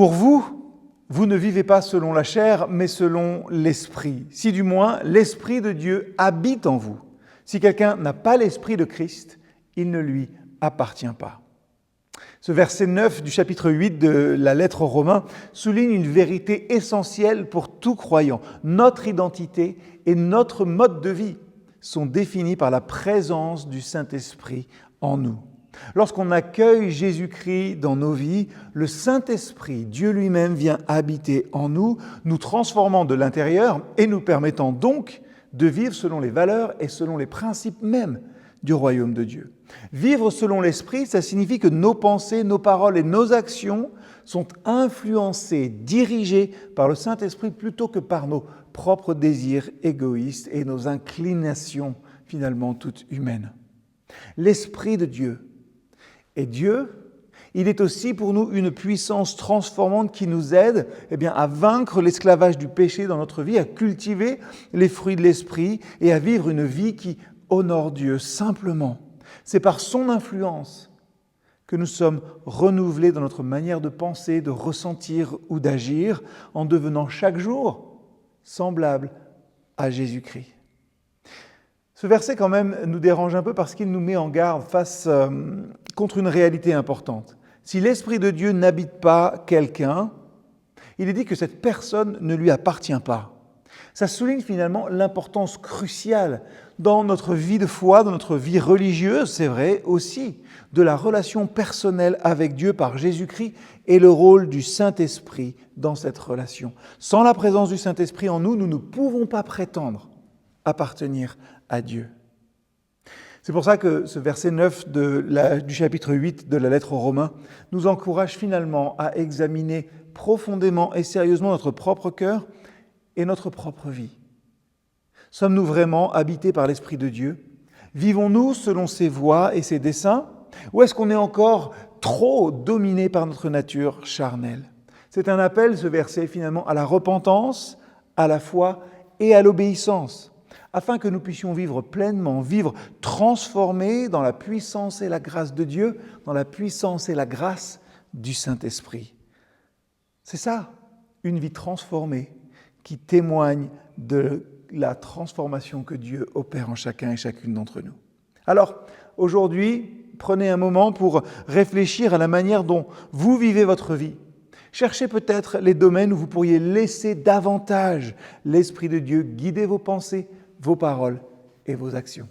Pour vous, vous ne vivez pas selon la chair, mais selon l'Esprit. Si du moins l'Esprit de Dieu habite en vous. Si quelqu'un n'a pas l'Esprit de Christ, il ne lui appartient pas. Ce verset 9 du chapitre 8 de la lettre aux Romains souligne une vérité essentielle pour tout croyant. Notre identité et notre mode de vie sont définis par la présence du Saint-Esprit en nous. Lorsqu'on accueille Jésus-Christ dans nos vies, le Saint-Esprit, Dieu lui-même, vient habiter en nous, nous transformant de l'intérieur et nous permettant donc de vivre selon les valeurs et selon les principes mêmes du royaume de Dieu. Vivre selon l'Esprit, ça signifie que nos pensées, nos paroles et nos actions sont influencées, dirigées par le Saint-Esprit plutôt que par nos propres désirs égoïstes et nos inclinations finalement toutes humaines. L'Esprit de Dieu est Dieu. Il est aussi pour nous une puissance transformante qui nous aide à vaincre l'esclavage du péché dans notre vie, à cultiver les fruits de l'Esprit et à vivre une vie qui honore Dieu simplement. C'est par son influence que nous sommes renouvelés dans notre manière de penser, de ressentir ou d'agir, en devenant chaque jour semblables à Jésus-Christ. Ce verset quand même nous dérange un peu parce qu'il nous met en garde contre une réalité importante. Si l'Esprit de Dieu n'habite pas quelqu'un, il est dit que cette personne ne lui appartient pas. Ça souligne finalement l'importance cruciale dans notre vie de foi, dans notre vie religieuse, c'est vrai aussi, de la relation personnelle avec Dieu par Jésus-Christ et le rôle du Saint-Esprit dans cette relation. Sans la présence du Saint-Esprit en nous, nous ne pouvons pas prétendre appartenir à Dieu. C'est pour ça que ce verset 9 du chapitre 8 de la lettre aux Romains nous encourage finalement à examiner profondément et sérieusement notre propre cœur et notre propre vie. Sommes-nous vraiment habités par l'Esprit de Dieu ? Vivons-nous selon ses voies et ses desseins ? Ou est-ce qu'on est encore trop dominé par notre nature charnelle ? C'est un appel, ce verset, finalement, à la repentance, à la foi et à l'obéissance, afin que nous puissions vivre pleinement, vivre transformés dans la puissance et la grâce de Dieu, dans la puissance et la grâce du Saint-Esprit. C'est ça, une vie transformée qui témoigne de la transformation que Dieu opère en chacun et chacune d'entre nous. Alors, aujourd'hui, prenez un moment pour réfléchir à la manière dont vous vivez votre vie. Cherchez peut-être les domaines où vous pourriez laisser davantage l'Esprit de Dieu guider vos pensées, vos paroles et vos actions.